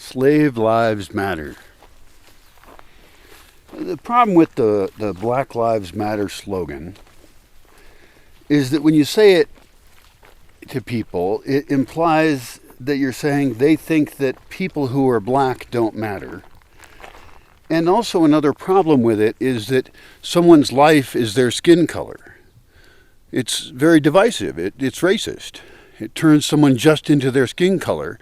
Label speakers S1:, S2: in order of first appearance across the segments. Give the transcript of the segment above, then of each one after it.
S1: Slave lives matter. The problem with the Black Lives Matter slogan is that when you say it to people, it implies that you're saying they think that people who are black don't matter. And also another problem with it is that someone's life is their skin color. It's very divisive. It's racist. It turns someone just into their skin color.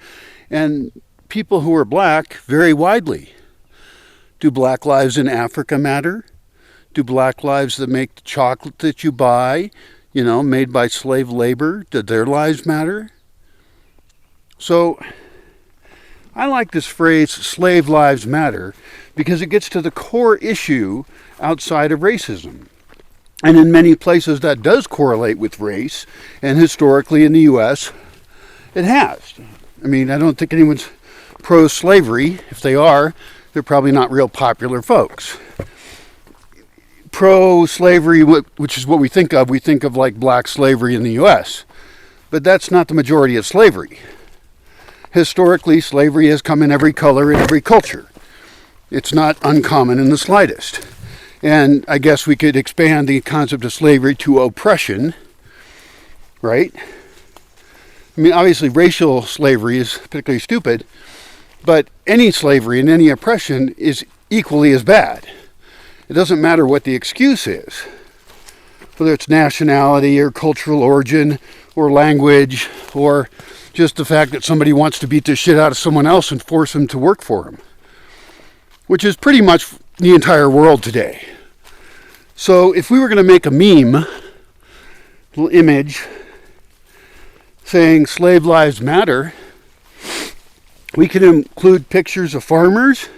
S1: And people who are black vary widely. Do black lives in Africa matter? Do black lives that make the chocolate that you buy, made by slave labor, do their lives matter? So I like this phrase, slave lives matter, because it gets to the core issue outside of racism. And in many places that does correlate with race, and historically in the U.S., it has. I don't think anyone's pro-slavery. If they are, they're probably not real popular folks. Pro-slavery, which is what we think of like black slavery in the U.S., but that's not the majority of slavery. Historically, slavery has come in every color in every culture. It's not uncommon in the slightest. And I guess we could expand the concept of slavery to oppression, right? Obviously racial slavery is particularly stupid, but any slavery and any oppression is equally as bad. It doesn't matter what the excuse is, whether it's nationality or cultural origin or language or just the fact that somebody wants to beat the shit out of someone else and force them to work for them, which is pretty much the entire world today. So if we were going to make a meme, little image, saying slave lives matter, we could include pictures of farmers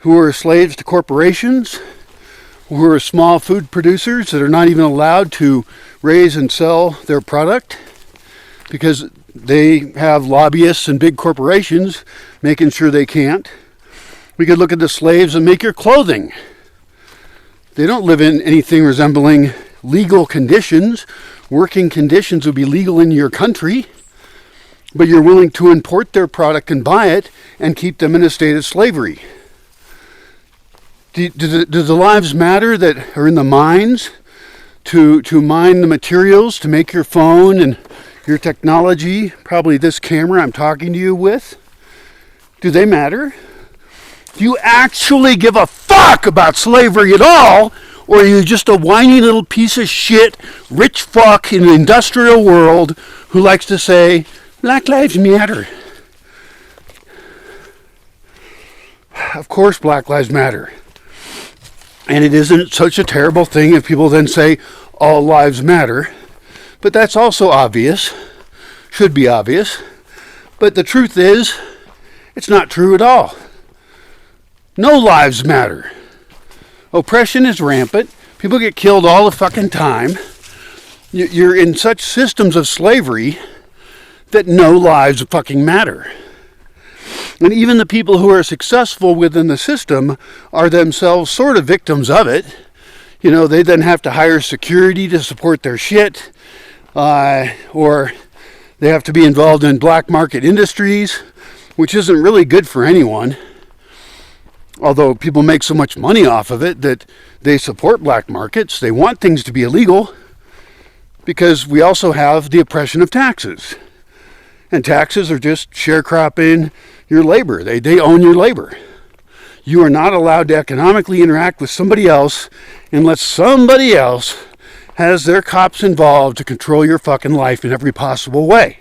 S1: who are slaves to corporations, who are small food producers that are not even allowed to raise and sell their product because they have lobbyists and big corporations making sure they can't. We could look at the slaves that make your clothing. They don't live in anything resembling legal conditions. Working conditions would be legal in your country, but you're willing to import their product and buy it and keep them in a state of slavery. Do the lives matter that are in the mines to mine the materials to make your phone and your technology, probably this camera I'm talking to you with? Do they matter? Do you actually give a fuck about slavery at all? Or are you just a whiny little piece of shit, rich fuck in the industrial world who likes to say, Black Lives Matter? Of course Black Lives Matter. And it isn't such a terrible thing if people then say all lives matter. But that's also obvious. Should be obvious. But the truth is, it's not true at all. No lives matter. Oppression is rampant. People get killed all the fucking time. You're in such systems of slavery that no lives fucking matter. And even the people who are successful within the system are themselves sort of victims of it. They then have to hire security to support their shit, or they have to be involved in black market industries, which isn't really good for anyone. Although people make so much money off of it that they support black markets. They want things to be illegal because we also have the oppression of taxes. And taxes are just sharecropping your labor. They own your labor. You are not allowed to economically interact with somebody else unless somebody else has their cops involved to control your fucking life in every possible way.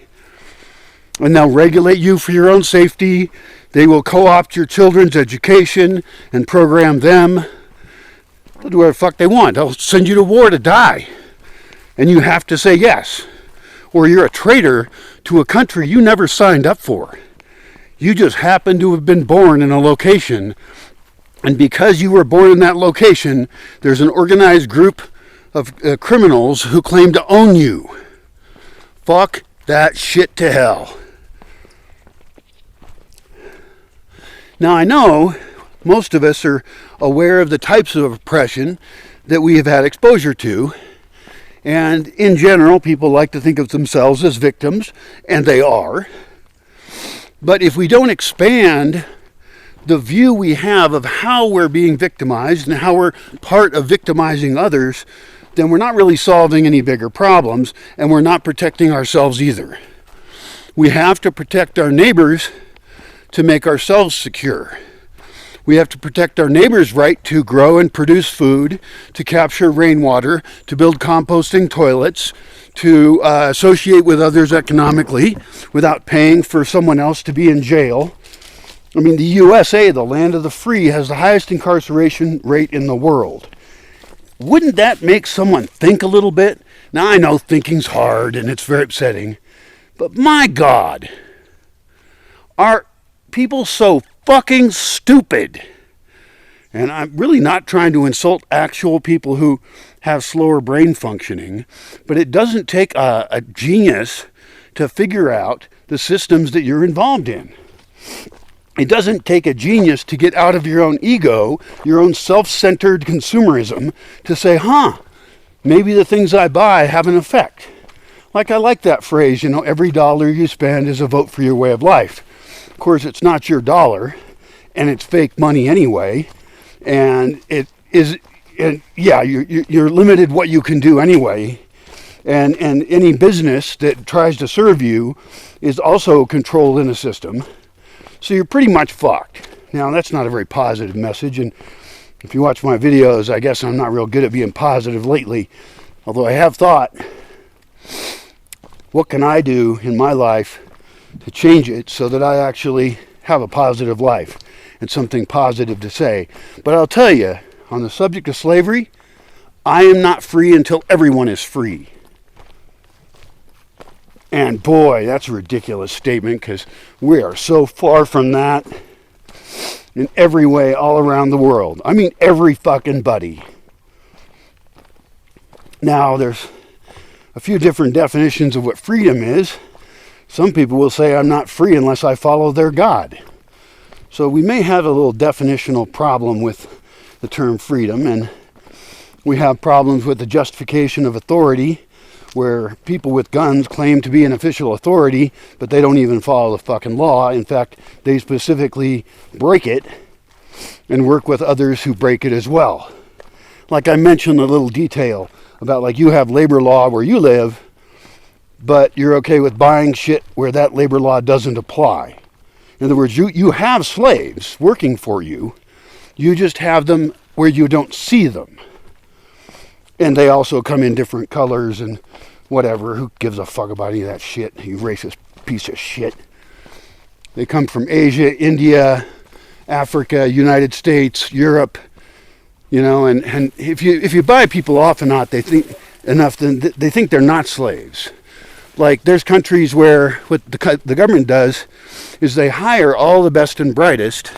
S1: And they'll regulate you for your own safety. They will co-opt your children's education and program them. They'll do whatever the fuck they want. They'll send you to war to die. And you have to say yes. Or you're a traitor to a country you never signed up for. You just happen to have been born in a location. And because you were born in that location, there's an organized group of criminals who claim to own you. Fuck that shit to hell. Now I know most of us are aware of the types of oppression that we have had exposure to. And in general, people like to think of themselves as victims, and they are. But if we don't expand the view we have of how we're being victimized and how we're part of victimizing others, then we're not really solving any bigger problems, and we're not protecting ourselves either. We have to protect our neighbors to make ourselves secure. We have to protect our neighbors' right to grow and produce food, to capture rainwater, to build composting toilets, to associate with others economically without paying for someone else to be in jail. I mean, the USA, the land of the free, has the highest incarceration rate in the world. Wouldn't that make someone think a little bit? Now, I know thinking's hard and it's very upsetting, but my God, are people so fucking stupid? And I'm really not trying to insult actual people who have slower brain functioning, but it doesn't take a genius to figure out the systems that you're involved in. It doesn't take a genius to get out of your own ego, your own self-centered consumerism, to say, maybe the things I buy have an effect. Like, I like that phrase, every dollar you spend is a vote for your way of life. Of course, it's not your dollar, and it's fake money anyway, and you're limited what you can do anyway, and any business that tries to serve you is also controlled in a system. So you're pretty much fucked. Now, that's not a very positive message, and if you watch my videos, I guess I'm not real good at being positive lately, although I have thought, what can I do in my life to change it so that I actually have a positive life and something positive to say? But I'll tell you, on the subject of slavery, I am not free until everyone is free. And boy, that's a ridiculous statement, because we are so far from that in every way all around the world. I mean, every fucking buddy. Now, there's a few different definitions of what freedom is. Some people will say I'm not free unless I follow their God. So we may have a little definitional problem with the term freedom, and we have problems with the justification of authority, where people with guns claim to be an official authority, but they don't even follow the fucking law. In fact, they specifically break it and work with others who break it as well. Like I mentioned a little detail about, like, you have labor law where you live, but you're okay with buying shit where that labor law doesn't apply. In other words, you have slaves working for you. You just have them where you don't see them. And they also come in different colors and whatever. Who gives a fuck about any of that shit? You racist piece of shit. They come from Asia, India, Africa, United States, Europe. And if you buy people off enough, then they think they're not slaves. Like, there's countries where what the government does is they hire all the best and brightest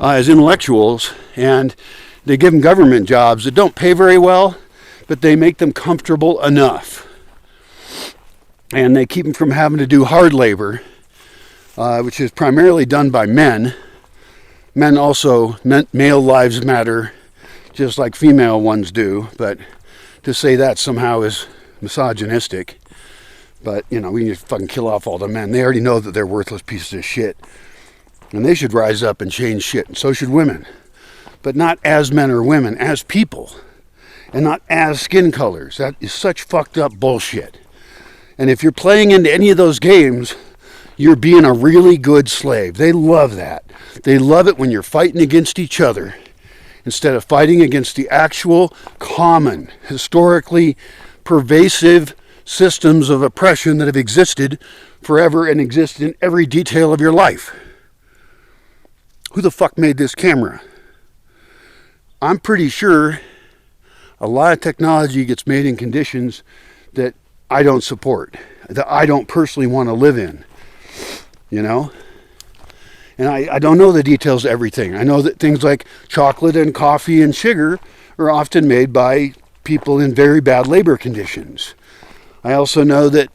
S1: as intellectuals, and they give them government jobs that don't pay very well, but they make them comfortable enough. And they keep them from having to do hard labor, which is primarily done by men. Men also, male lives matter, just like female ones do, but to say that somehow is misogynistic. But, we need to fucking kill off all the men. They already know that they're worthless pieces of shit. And they should rise up and change shit, and so should women. But not as men or women, as people. And not as skin colors. That is such fucked up bullshit. And if you're playing into any of those games, you're being a really good slave. They love that. They love it when you're fighting against each other instead of fighting against the actual common, historically pervasive systems of oppression that have existed forever and exist in every detail of your life. Who the fuck made this camera? I'm pretty sure a lot of technology gets made in conditions that I don't support, that I don't personally want to live in, And I don't know the details of everything. I know that things like chocolate and coffee and sugar are often made by people in very bad labor conditions. I also know that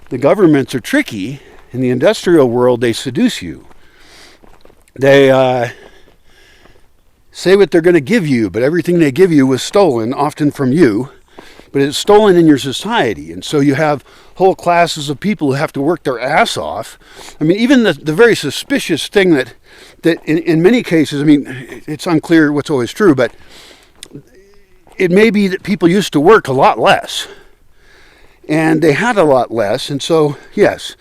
S1: the governments are tricky. In the industrial world, they seduce you. They say what they're going to give you, but everything they give you was stolen, often from you, but it's stolen in your society. And so you have whole classes of people who have to work their ass off. I mean, even the very suspicious thing that in many cases, I mean, it's unclear what's always true, but it may be that people used to work a lot less. And they had a lot less. And so, yes,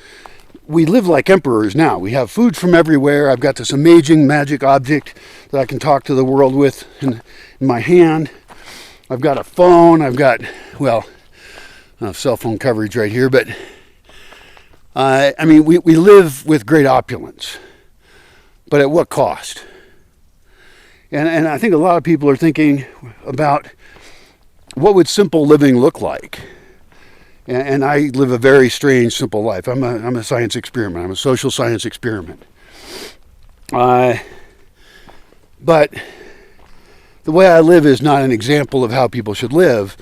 S1: we live like emperors now. We have food from everywhere. I've got this amazing magic object that I can talk to the world with in my hand. I've got a phone. I've got, well, cell phone coverage right here. But, I mean, we live with great opulence. But at what cost? And I think a lot of people are thinking about what would simple living look like. And I live a very strange, simple life. I'm a science experiment. I'm a social science experiment. But the way I live is not an example of how people should live.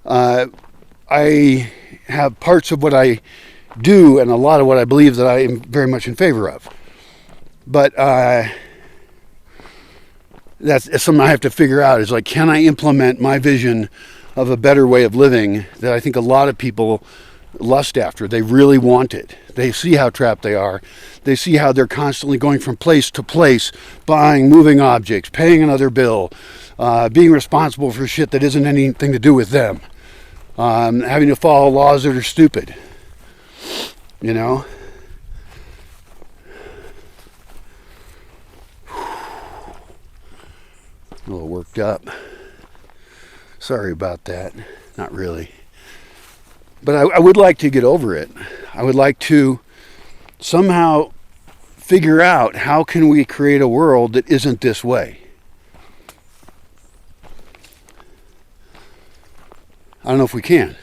S1: I have parts of what I do and a lot of what I believe that I am very much in favor of. But that's something I have to figure out, is like, can I implement my vision of a better way of living that I think a lot of people lust after? They really want it. They see how trapped they are. They see how they're constantly going from place to place, buying moving objects, paying another bill, being responsible for shit that isn't anything to do with them, having to follow laws that are stupid, you know? A little worked up. Sorry about that. Not really. But I would like to get over it. I would like to somehow figure out how can we create a world that isn't this way. I don't know if we can.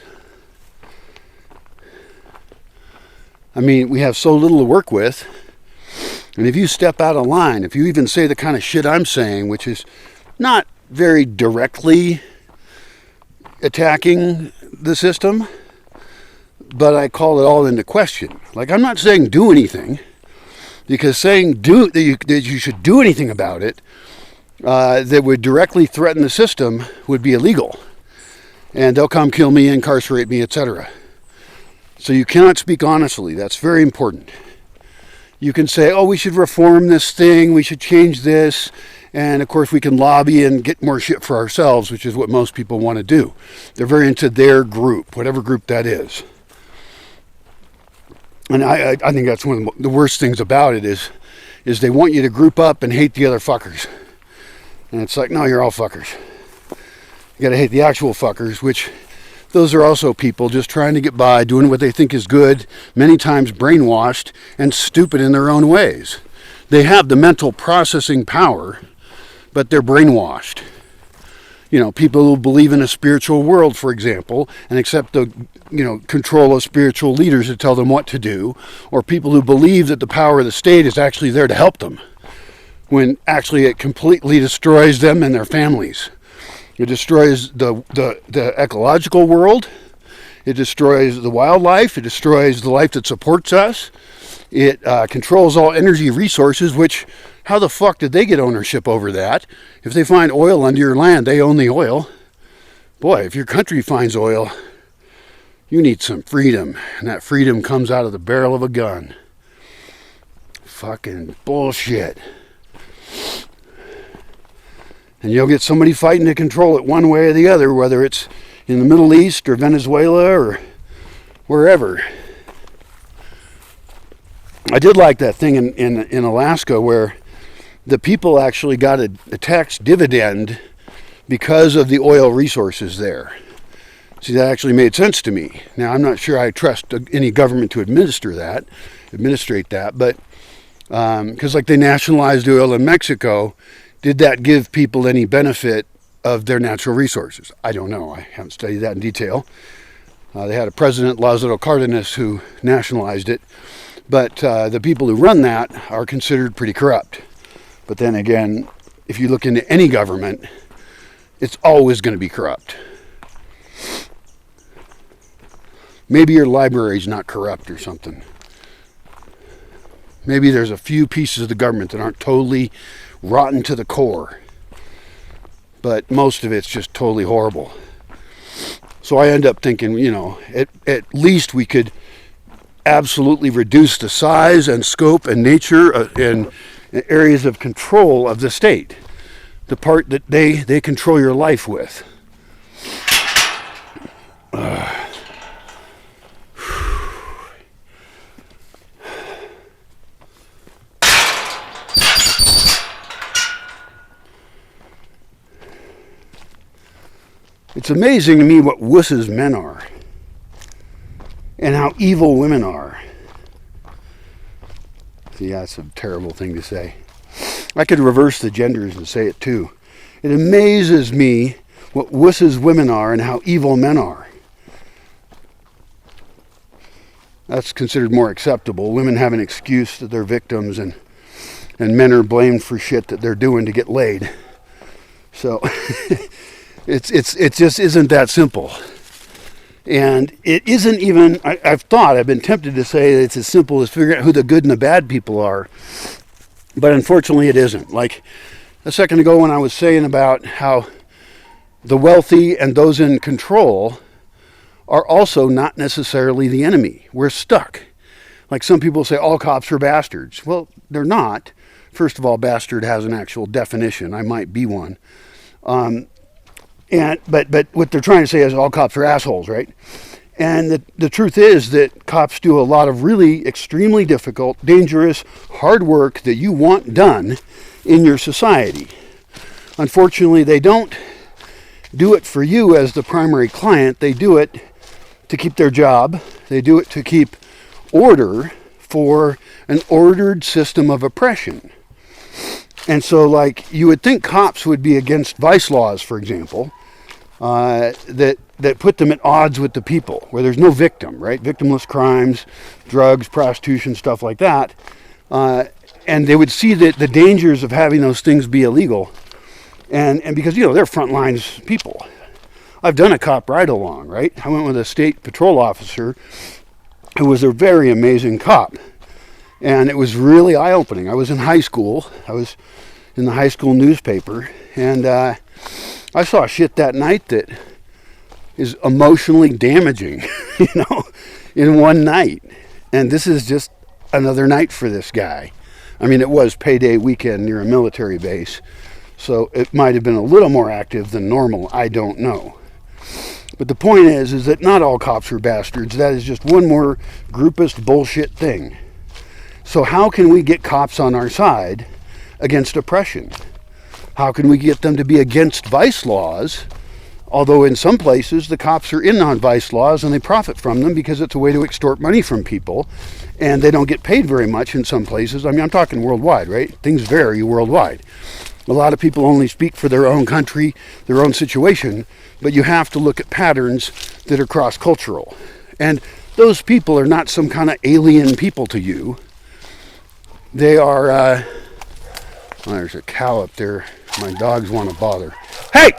S1: I mean, we have so little to work with. And if you step out of line, if you even say the kind of shit I'm saying, which is not very directly attacking the system, but I call it all into question. Like, I'm not saying do anything, because saying that you should do anything about it that would directly threaten the system would be illegal, and they'll come kill me, incarcerate me, etc. So you cannot speak honestly. That's very important. You can say, oh, we should reform this thing, we should change this, and of course we can lobby and get more shit for ourselves, which is what most people want to do. They're very into their group, whatever group that is. And I think that's one of the worst things about it is they want you to group up and hate the other fuckers. And it's like, no, you're all fuckers. You gotta hate the actual fuckers, which those are also people just trying to get by, doing what they think is good, many times brainwashed and stupid in their own ways. They have the mental processing power, but they're brainwashed. You know, people who believe in a spiritual world, for example, and accept the, control of spiritual leaders to tell them what to do, or people who believe that the power of the state is actually there to help them, when actually it completely destroys them and their families. It destroys the ecological world. It destroys the wildlife. It destroys the life that supports us. It controls all energy resources, which, how the fuck did they get ownership over that? If they find oil under your land, they own the oil. Boy, if your country finds oil, you need some freedom. And that freedom comes out of the barrel of a gun. Fucking bullshit. And you'll get somebody fighting to control it one way or the other, whether it's in the Middle East or Venezuela or wherever. I did like that thing in Alaska where the people actually got a tax dividend because of the oil resources there. See, that actually made sense to me. Now, I'm not sure I trust any government to administrate that, but because like they nationalized oil in Mexico, did that give people any benefit of their natural resources? I don't know. I haven't studied that in detail. They had a president, Lázaro Cárdenas, who nationalized it. But the people who run that are considered pretty corrupt. But then again, if you look into any government, it's always going to be corrupt. Maybe your library's not corrupt or something. Maybe there's a few pieces of the government that aren't totally rotten to the core. But most of it's just totally horrible. So I end up thinking, at least we could absolutely reduce the size and scope and nature and areas of control of the state, the part that they control your life with. It's amazing to me what wusses men are and how evil women are. See, that's a terrible thing to say. I could reverse the genders and say it too. It amazes me what wusses women are and how evil men are. That's considered more acceptable. Women have an excuse that they're victims, and men are blamed for shit that they're doing to get laid. So it just isn't that simple. And it isn't even, I've been tempted to say that it's as simple as figuring out who the good and the bad people are. But unfortunately it isn't. Like a second ago when I was saying about how the wealthy and those in control are also not necessarily the enemy. We're stuck. Like some people say all cops are bastards. Well, they're not. First of all, bastard has an actual definition. I might be one. But what they're trying to say is all cops are assholes, right? And the truth is that cops do a lot of really extremely difficult, dangerous, hard work that you want done in your society. Unfortunately, they don't do it for you as the primary client. They do it to keep their job. They do it to keep order for an ordered system of oppression. And so, like, you would think cops would be against vice laws, for example, that put them at odds with the people, where there's no victim, right? Victimless crimes, drugs, prostitution, stuff like that. And they would see the dangers of having those things be illegal. And because, they're front lines people. I've done a cop ride-along, right? I went with a state patrol officer who was a very amazing cop. And it was really eye-opening. I was in high school. I was in the high school newspaper. And I saw shit that night that is emotionally damaging, in one night. And this is just another night for this guy. I mean, it was payday weekend near a military base. So it might have been a little more active than normal. I don't know. But the point is that not all cops are bastards. That is just one more groupist bullshit thing. So how can we get cops on our side against oppression? How can we get them to be against vice laws? Although in some places the cops are in on vice laws and they profit from them because it's a way to extort money from people. And they don't get paid very much in some places. I mean, I'm talking worldwide, right? Things vary worldwide. A lot of people only speak for their own country, their own situation, but you have to look at patterns that are cross-cultural. And those people are not some kind of alien people to you. They are, there's a cow up there. My dogs want to bother. Hey!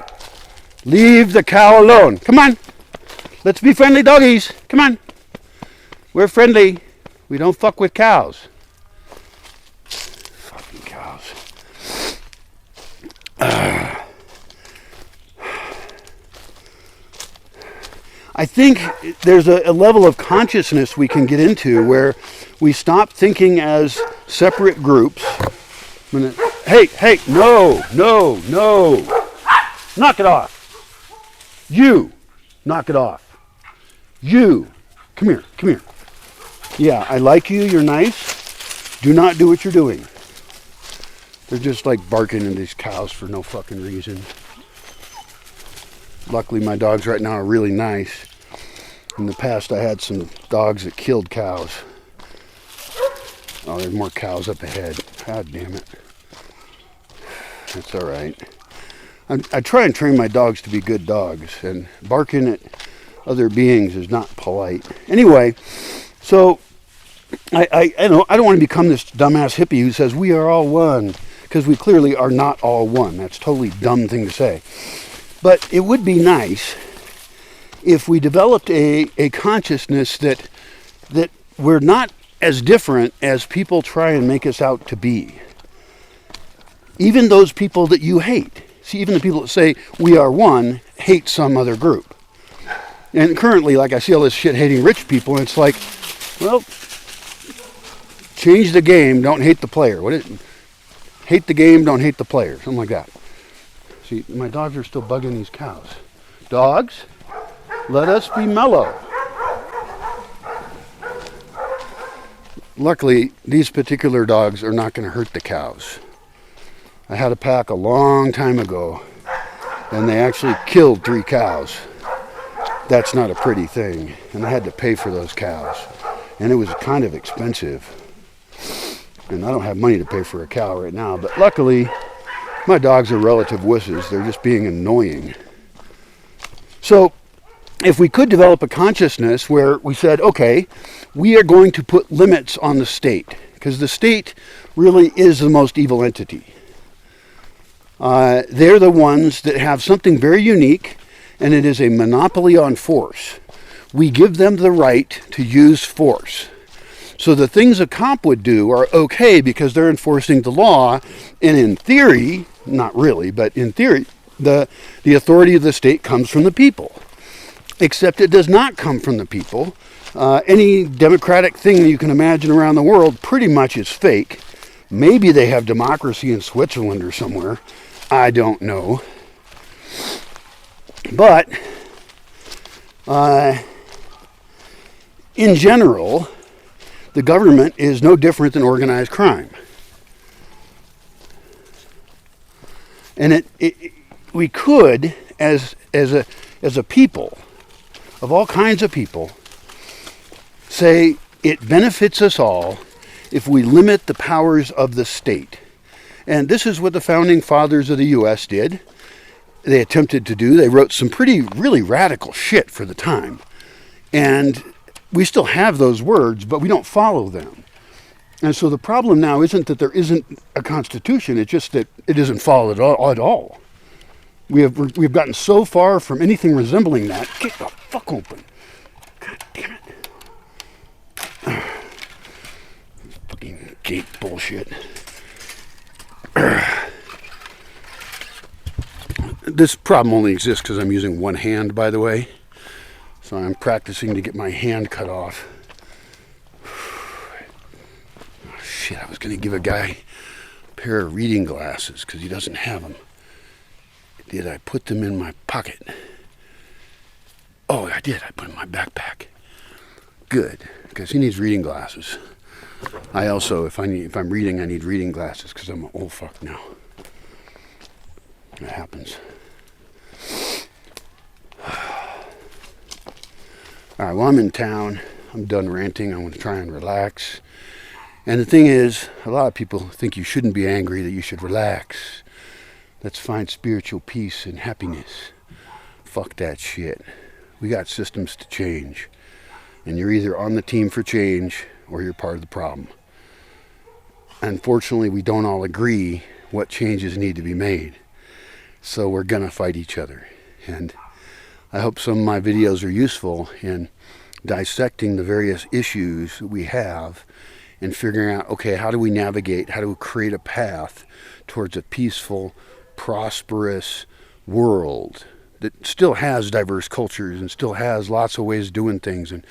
S1: Leave the cow alone. Come on. Let's be friendly doggies. Come on. We're friendly. We don't fuck with cows. Fucking cows. I think there's a level of consciousness we can get into where we stop thinking as separate groups. Hey, no. Knock it off. You, knock it off. You, come here. Yeah, I like you, you're nice. Do not do what you're doing. They're just like barking at these cows for no fucking reason. Luckily my dogs right now are really nice. In the past I had some dogs that killed cows. Oh, there's more cows up ahead. God damn it. That's alright. I try and train my dogs to be good dogs, and barking at other beings is not polite. Anyway, so I don't want to become this dumbass hippie who says we are all one, because we clearly are not all one. That's a totally dumb thing to say. But it would be nice if we developed a consciousness that we're not as different as people try and make us out to be. Even those people that you hate. See, even the people that say we are one hate some other group. And currently, like, I see all this shit hating rich people, and it's like, well, change the game, don't hate the player. Hate the game, don't hate the player. Something like that. See, my dogs are still bugging these cows. Dogs, let us be mellow. Luckily, these particular dogs are not going to hurt the cows. I had a pack a long time ago, and they actually killed 3 cows. That's not a pretty thing, and I had to pay for those cows, and it was kind of expensive, and I don't have money to pay for a cow right now, but luckily my dogs are relative wusses. They're just being annoying. So if we could develop a consciousness where we said, okay, we are going to put limits on the state, because the state really is the most evil entity. They're the ones that have something very unique, and it is a monopoly on force. We give them the right to use force. So the things a cop would do are okay because they're enforcing the law, and in theory, not really, but in theory, the authority of the state comes from the people. Except it does not come from the people. Any democratic thing you can imagine around the world pretty much is fake. Maybe they have democracy in Switzerland or somewhere. I don't know. But in general, the government is no different than organized crime. And we could, as a people, of all kinds of people, say it benefits us all if we limit the powers of the state. And this is what the founding fathers of the U.S. did. They attempted to do. They wrote some really radical shit for the time. And we still have those words, but we don't follow them. And so the problem now isn't that there isn't a constitution, it's just that it isn't followed at all. We've gotten so far from anything resembling that. Get the fuck open. God damn it. Fucking gate bullshit. This problem only exists because I'm using one hand, by the way. So I'm practicing to get my hand cut off. Oh, shit, I was going to give a guy a pair of reading glasses because he doesn't have them. Did I put them in my pocket? Oh, I did. I put them in my backpack. Good, because he needs reading glasses. I also, if I'm reading, I need reading glasses because I'm an old fuck now. That happens. All right, well, I'm in town. I'm done ranting. I want to try and relax. And the thing is, a lot of people think you shouldn't be angry, that you should relax. Let's find spiritual peace and happiness. Fuck that shit. We got systems to change. And you're either on the team for change or you're part of the problem. Unfortunately, we don't all agree what changes need to be made. So we're going to fight each other. And I hope some of my videos are useful in dissecting the various issues that we have and figuring out, okay, how do we navigate, how do we create a path towards a peaceful, prosperous world that still has diverse cultures and still has lots of ways of doing things. And,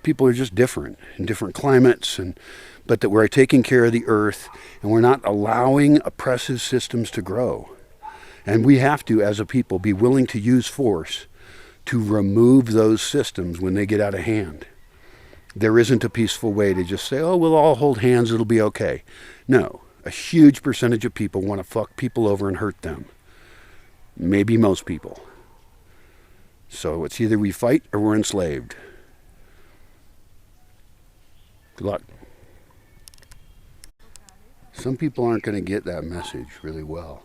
S1: people are just different in different climates, but that we're taking care of the earth and we're not allowing oppressive systems to grow. And we have to, as a people, be willing to use force to remove those systems when they get out of hand. There isn't a peaceful way to just say, oh, we'll all hold hands, it'll be okay. No, a huge percentage of people want to fuck people over and hurt them. Maybe most people. So it's either we fight or we're enslaved. Good luck. Some people aren't going to get that message really well.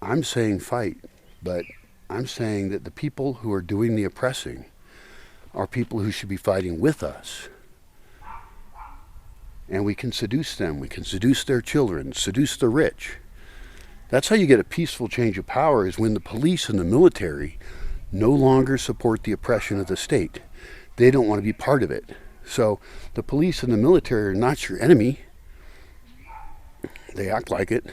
S1: I'm saying fight, but I'm saying that the people who are doing the oppressing are people who should be fighting with us. And we can seduce them. We can seduce their children, seduce the rich. That's how you get a peaceful change of power, is when the police and the military no longer support the oppression of the state. They don't want to be part of it. So the police and the military are not your enemy. They act like it.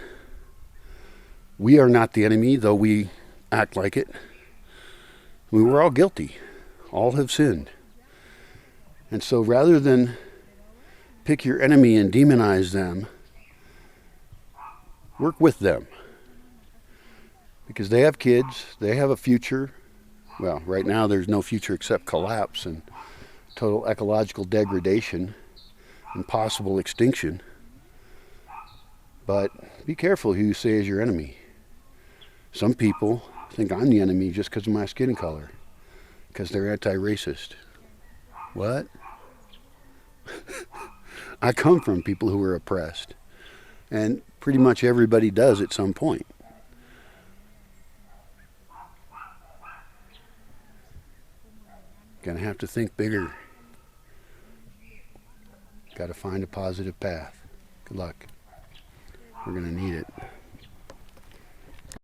S1: We are not the enemy, though we act like it. We were all guilty. All have sinned. And so rather than pick your enemy and demonize them, work with them. Because they have kids, they have a future. Well, right now there's no future except collapse and total ecological degradation and possible extinction. But be careful who you say is your enemy. Some people think I'm the enemy just because of my skin color, because they're anti-racist. What? I come from people who are oppressed, and pretty much everybody does at some point. Gonna have to think bigger. Got to find a positive path. Good luck. We're gonna need it.